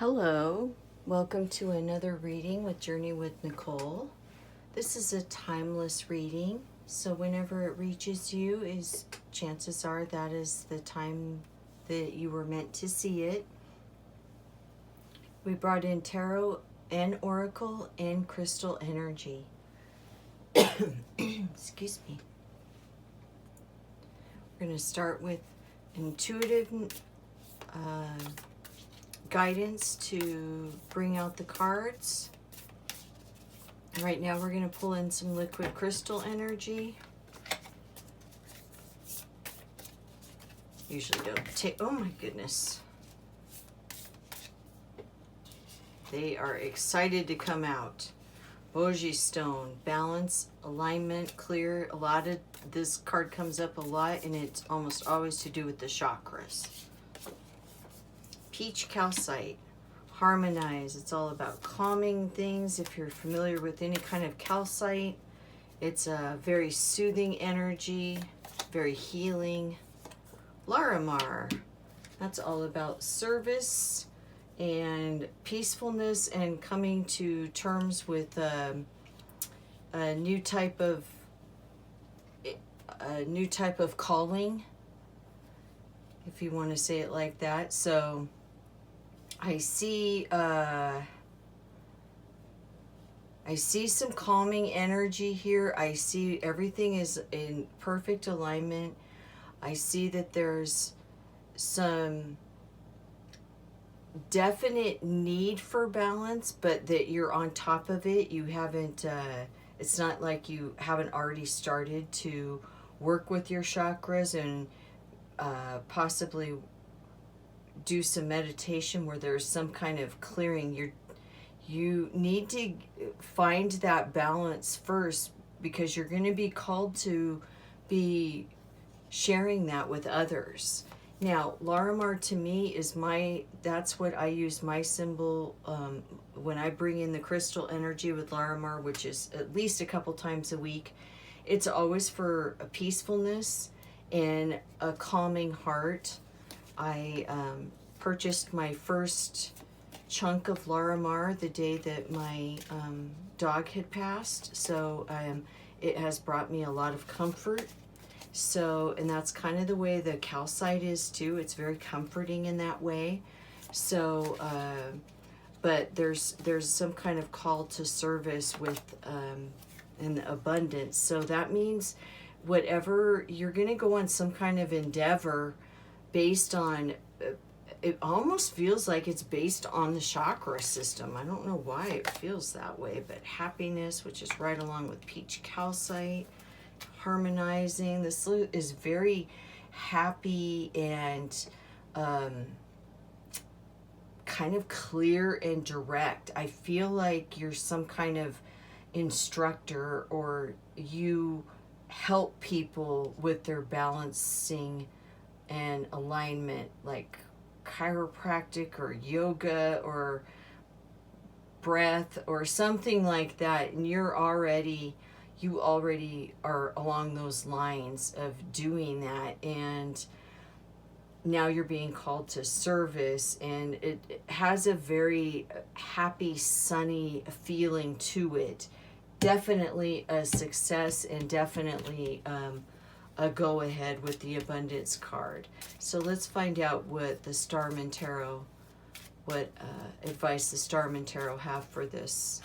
Hello, welcome to another reading with Journey with Nichole. This is a timeless reading, so whenever it reaches you, chances are that is the time that you were meant to see it. We brought in tarot and oracle and crystal energy. Excuse me. We're going to start with intuitive guidance to bring out the cards. Right now we're going to pull in some liquid crystal energy. Usually don't take, oh my goodness. They are excited to come out. Boji stone, balance, alignment, clear. A lot of this card comes up a lot, and it's almost always to do with the chakras. Peach calcite, harmonize. It's all about calming things. If you're familiar with any kind of calcite, it's a very soothing energy, very healing. Larimar, that's all about service and peacefulness and coming to terms with a new type of calling, if you want to say it like that. So I see some calming energy here. I see everything is in perfect alignment. I see that there's some definite need for balance, but that you're on top of it. You haven't, it's not like you haven't already started to work with your chakras and possibly do some meditation where there's some kind of clearing. You need to find that balance first, because you're going to be called to be sharing that with others. Now, Larimar to me is that's what I use my symbol when I bring in the crystal energy with Larimar, which is at least a couple times a week. It's always for a peacefulness and a calming heart. I purchased my first chunk of Larimar the day that my dog had passed, so it has brought me a lot of comfort. So, and that's kind of the way the calcite is too. It's very comforting in that way. So, but there's some kind of call to service with an abundance. So that means whatever you're going to go on some kind of endeavor based on, it almost feels like it's based on the chakra system. I don't know why it feels that way, but happiness, which is right along with peach calcite, harmonizing. This is very happy and kind of clear and direct. I feel like you're some kind of instructor, or you help people with their balancing and alignment, like chiropractic or yoga or breath or something like that, and you already are along those lines of doing that, and now you're being called to service, and it has a very happy, sunny feeling to it. Definitely a success, and definitely a go-ahead with the abundance card. So let's find out what the Starman Tarot, what advice the Starman Tarot have for this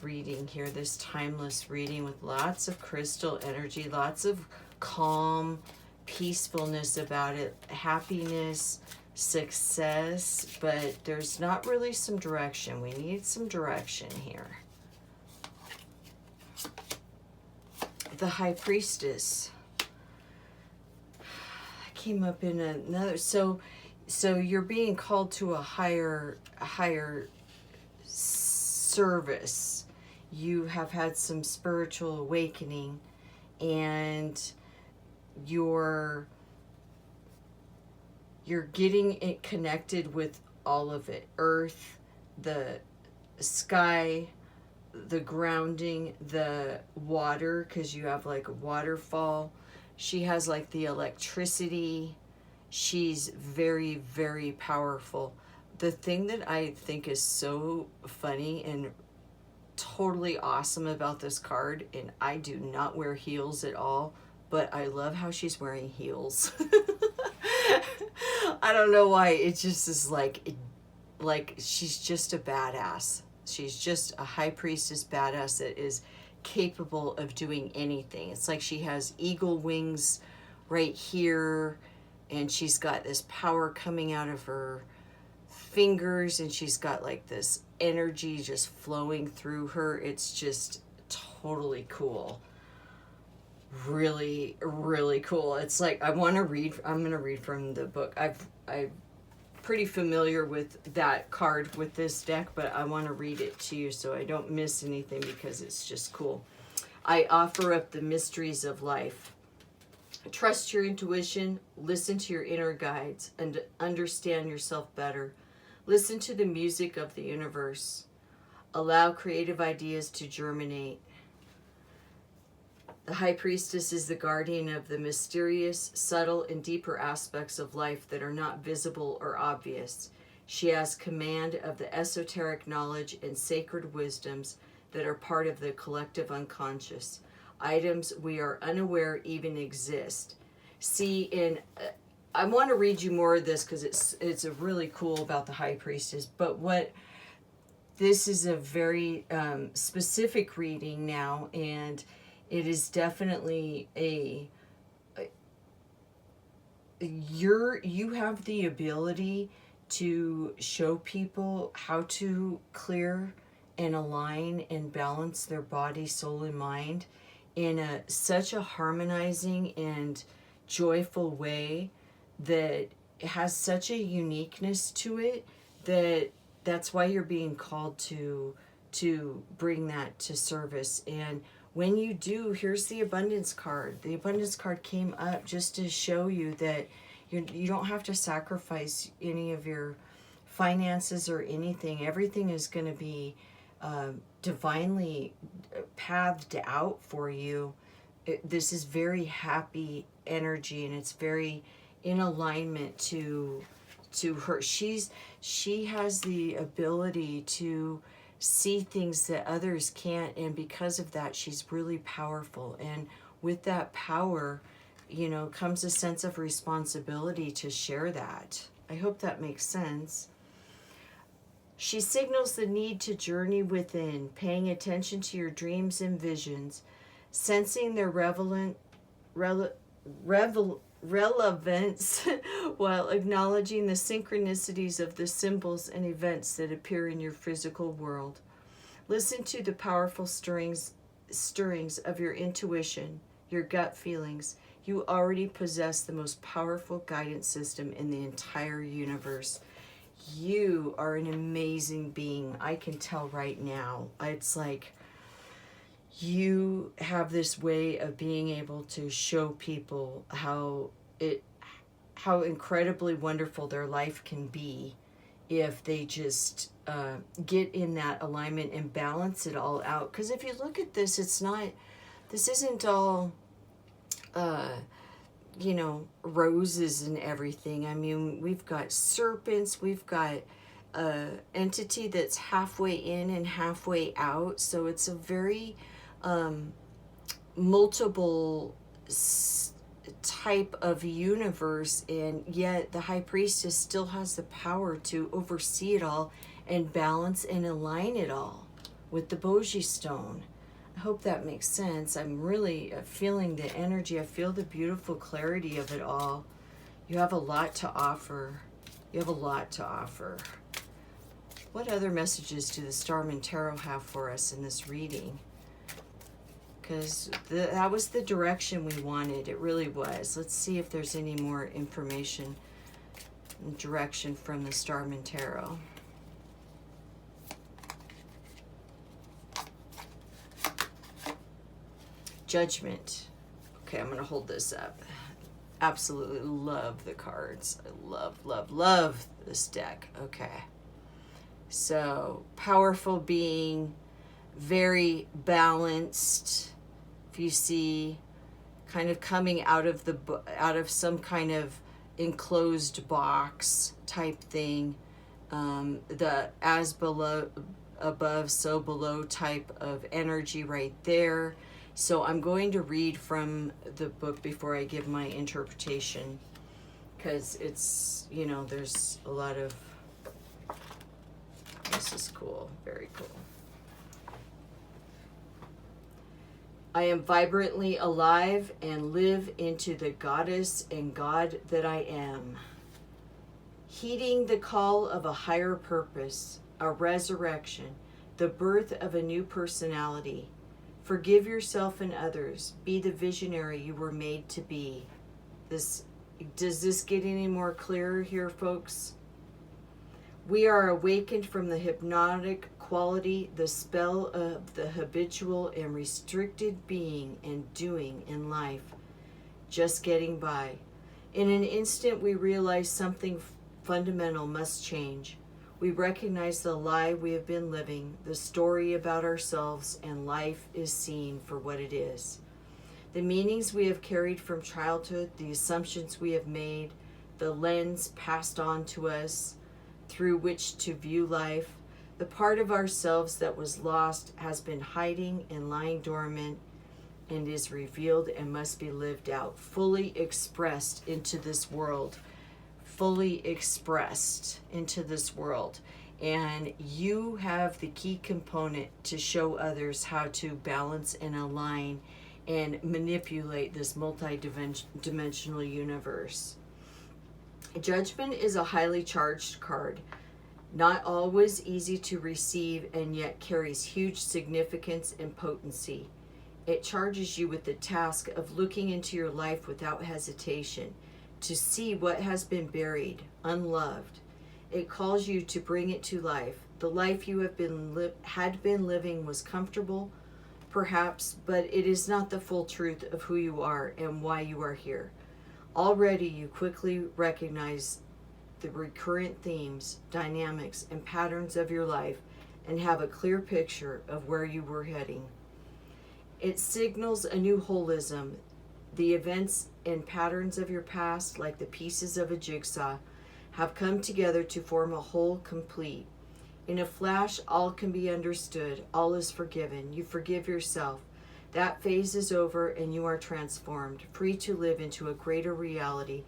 reading here, this timeless reading with lots of crystal energy, lots of calm, peacefulness about it, happiness, success, but there's not really some direction. We need some direction here. The High Priestess came up in another, so you're being called to a higher service. You have had some spiritual awakening, and you're getting it connected with all of it. Earth, the sky, the grounding, the water, because you have like a waterfall. She has like the electricity. She's very, very powerful. the thing that I think is so funny and totally awesome about this card, and I do not wear heels at all, but I love how she's wearing heels. I don't know why. It just is like she's just a badass. She's just a high priestess badass that is capable of doing anything. It's like she has eagle wings right here, and she's got this power coming out of her fingers, and she's got like this energy just flowing through her. It's just totally cool. Really, really cool. It's like I'm gonna read from the book. I'm pretty familiar with that card with this deck, but I want to read it to you so I don't miss anything because it's just cool. I offer up the mysteries of life. Trust your intuition, listen to your inner guides, and understand yourself better. Listen to the music of the universe. Allow creative ideas to germinate. The High Priestess is the guardian of the mysterious, subtle, and deeper aspects of life that are not visible or obvious. She has command of the esoteric knowledge and sacred wisdoms that are part of the collective unconscious, items we are unaware even exist. See, I want to read you more of this because it's a really cool about the High Priestess, but this is a very specific reading now, and it is definitely you have the ability to show people how to clear and align and balance their body, soul, and mind in such a harmonizing and joyful way that has such a uniqueness to it that's why you're being called to bring that to service. And when you do, here's the abundance card. The abundance card came up just to show you that you don't have to sacrifice any of your finances or anything. Everything is going to be divinely pathed out for you. This is very happy energy, and it's very in alignment to her. She has the ability to see things that others can't, and because of that she's really powerful. And with that power, comes a sense of responsibility to share that. I hope that makes sense. She signals the need to journey within, paying attention to your dreams and visions, sensing their relevance while acknowledging the synchronicities of the symbols and events that appear in your physical world. Listen to the powerful stirrings of your intuition, your gut feelings. You already possess the most powerful guidance system in the entire universe. You are an amazing being. I can tell right now. It's like you have this way of being able to show people how incredibly wonderful their life can be if they just get in that alignment and balance it all out. Because if you look at this, this isn't all roses and everything. I mean, we've got serpents, we've got entity that's halfway in and halfway out, so it's a very multiple type of universe, and yet the High Priestess still has the power to oversee it all and balance and align it all with the Boji stone. I hope that makes sense. I'm really feeling the energy. I feel the beautiful clarity of it all. You have a lot to offer. You have a lot to offer. What other messages do the Starman Tarot have for us in this reading? Because that was the direction we wanted. It really was. Let's see if there's any more information and direction from the Starman Tarot. Judgment. Okay, I'm going to hold this up. Absolutely love the cards. I love this deck. Okay. So, powerful being, very balanced. If you see, kind of coming out of some kind of enclosed box type thing. the as below, above, so below type of energy right there. So I'm going to read from the book before I give my interpretation, because it's, you know, there's a lot of, this is cool, very cool. I am vibrantly alive and live into the goddess and God that I am. Heeding the call of a higher purpose, a resurrection, the birth of a new personality. Forgive yourself and others. Be the visionary you were made to be. Does this get any more clearer here, folks? We are awakened from the hypnotic quality, the spell of the habitual and restricted being and doing in life, just getting by. In an instant, we realize something fundamental must change. We recognize the lie we have been living, the story about ourselves, and life is seen for what it is. The meanings we have carried from childhood, the assumptions we have made, the lens passed on to us through which to view life, the part of ourselves that was lost has been hiding and lying dormant and is revealed and must be lived out, fully expressed into this world. Fully expressed into this world. And you have the key component to show others how to balance and align and manipulate this multi-dimensional universe. Judgment is a highly charged card, not always easy to receive, and yet carries huge significance and potency. It charges you with the task of looking into your life without hesitation, to see what has been buried, unloved. It calls you to bring it to life. The life you have had been living was comfortable, perhaps, but it is not the full truth of who you are and why you are here. Already you quickly recognize the recurrent themes, dynamics, and patterns of your life and have a clear picture of where you were heading. It signals a new holism. The events and patterns of your past, like the pieces of a jigsaw, have come together to form a whole complete. In a flash, all can be understood. All is forgiven. You forgive yourself. That phase is over and you are transformed, free to live into a greater reality,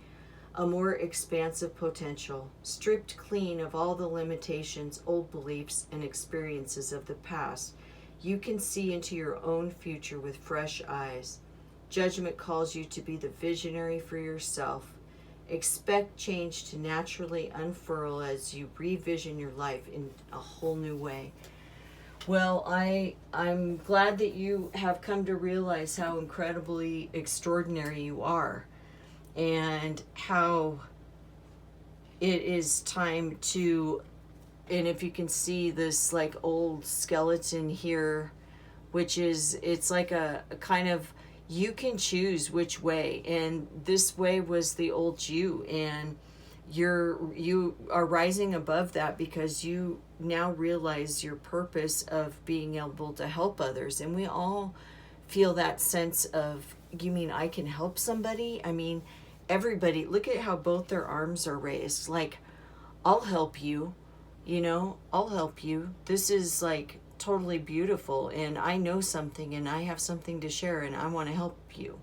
a more expansive potential, stripped clean of all the limitations, old beliefs, and experiences of the past. You can see into your own future with fresh eyes. Judgment calls you to be the visionary for yourself. Expect change to naturally unfurl as you revision your life in a whole new way. Well, I'm glad that you have come to realize how incredibly extraordinary you are and how it is time to, and if you can see this like old skeleton here, which is, it's like a kind of, you can choose which way, and this way was the old you, and you are rising above that because you now realize your purpose of being able to help others. And we all feel that sense of, you mean I can help somebody? I mean, everybody, look at how both their arms are raised, like, I'll help you, you know, I'll help you. This is like totally beautiful, and I know something and I have something to share and I want to help you.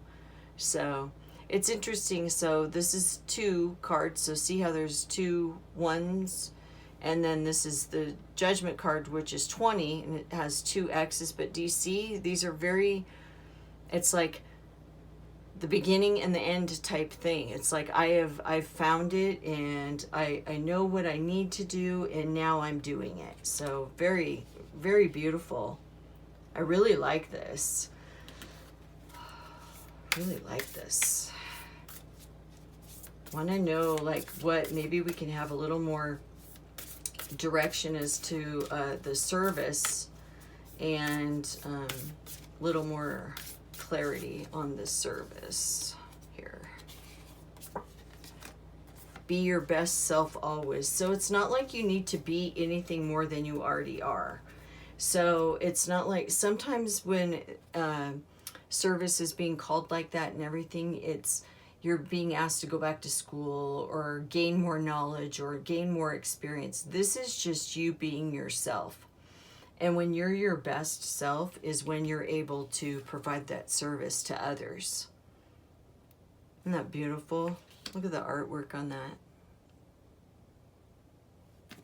So it's interesting. So this is 2 cards, so see how there's 2 ones, and then this is the Judgment card, which is 20, and it has 2 X's. But do you see, these are very, it's like the beginning and the end type thing. It's like I've found it, and I know what I need to do, and now I'm doing it. So very, very beautiful. I really like this. Really like this. Want to know like what, maybe we can have a little more direction as to the service, and a little more clarity on the service here. Be your best self always. So it's not like you need to be anything more than you already are. So it's not like, sometimes when service is being called like that and everything, it's, you're being asked to go back to school or gain more knowledge or gain more experience. This is just you being yourself. And when you're your best self is when you're able to provide that service to others. Isn't that beautiful? Look at the artwork on that.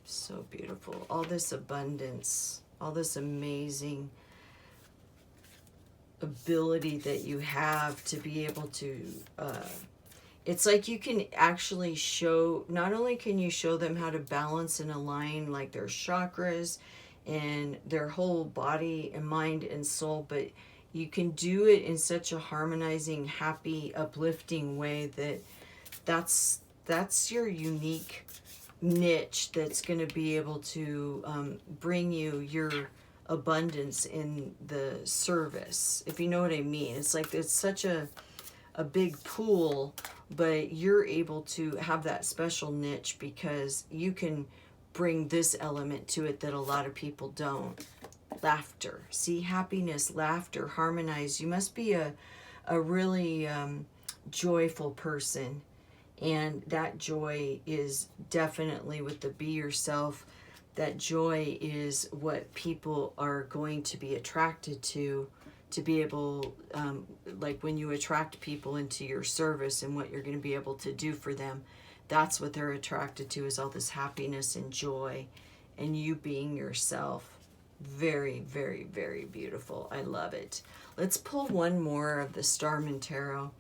So beautiful. All this abundance, all this amazing ability that you have to be able to, it's like you can actually show, not only can you show them how to balance and align like their chakras and their whole body and mind and soul, but you can do it in such a harmonizing, happy, uplifting way that that's your unique niche that's going to be able to bring you your abundance in the service, if you know what I mean. It's like it's such a big pool, but you're able to have that special niche because you can bring this element to it that a lot of people don't. Laughter. See, happiness, laughter, harmonize. You must be a really joyful person. And that joy is definitely with the be yourself. That joy is what people are going to be attracted to be able, like when you attract people into your service and what you're going to be able to do for them, that's what they're attracted to, is all this happiness and joy and you being yourself. Very, very, very beautiful. I love it. Let's pull one more of the Starman Tarot.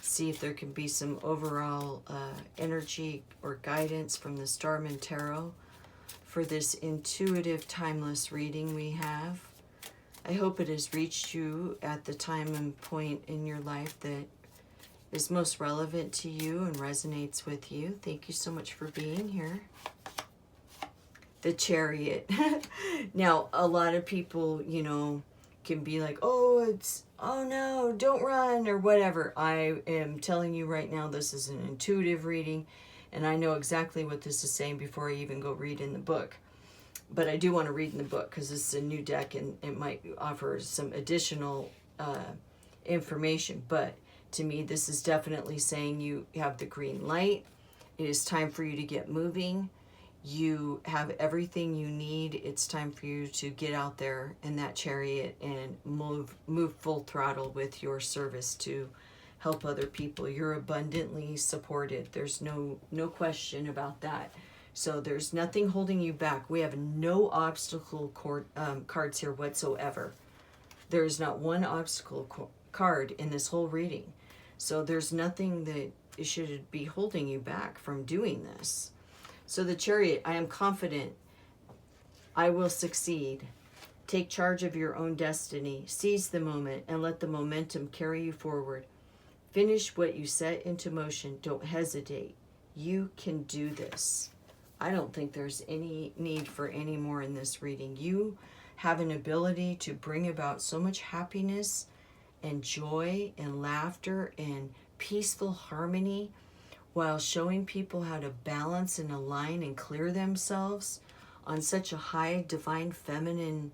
See if there can be some overall energy or guidance from the Starman Tarot for this intuitive, timeless reading we have. I hope it has reached you at the time and point in your life that is most relevant to you and resonates with you. Thank you so much for being here. The Chariot. Now, a lot of people, you know, can be like, oh no, don't run or whatever. I am telling you right now, this is an intuitive reading, and I know exactly what this is saying before I even go read in the book. But I do want to read in the book because this is a new deck and it might offer some additional information. But to me, this is definitely saying you have the green light. It is time for you to get moving. You have everything you need. It's time for you to get out there in that chariot and move full throttle with your service to help other people. You're abundantly supported. There's no question about that. So there's nothing holding you back. We have no obstacle cards here whatsoever. There is not one obstacle card in this whole reading. So there's nothing that should be holding you back from doing this. So the Chariot, I am confident I will succeed. Take charge of your own destiny. Seize the moment and let the momentum carry you forward. Finish what you set into motion. Don't hesitate. You can do this. I don't think there's any need for any more in this reading. You have an ability to bring about so much happiness and joy and laughter and peaceful harmony while showing people how to balance and align and clear themselves on such a high divine feminine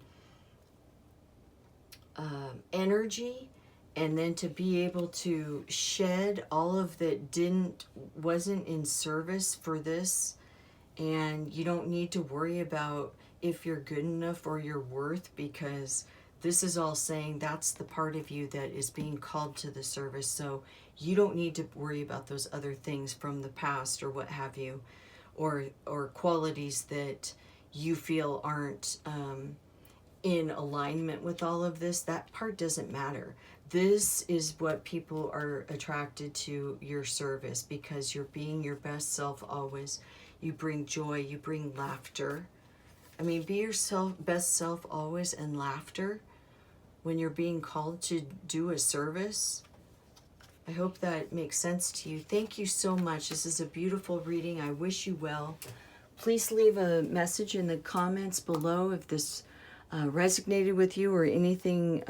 energy, and then to be able to shed all of that wasn't in service for this. And you don't need to worry about if you're good enough or your worth, because this is all saying that's the part of you that is being called to the service. So you don't need to worry about those other things from the past or what have you, or qualities that you feel aren't in alignment with all of this. That part doesn't matter. This is what people are attracted to, your service, because you're being your best self always. You bring joy, you bring laughter. I mean, be yourself, best self always, and laughter when you're being called to do a service. I hope that makes sense to you. Thank you so much. This is a beautiful reading. I wish you well. Please leave a message in the comments below if this resonated with you, or anything,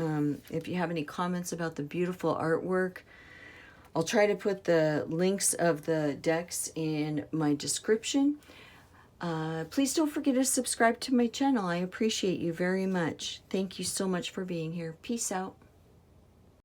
if you have any comments about the beautiful artwork. I'll try to put the links of the decks in my description. Please don't forget to subscribe to my channel. I appreciate you very much. Thank you so much for being here. Peace out.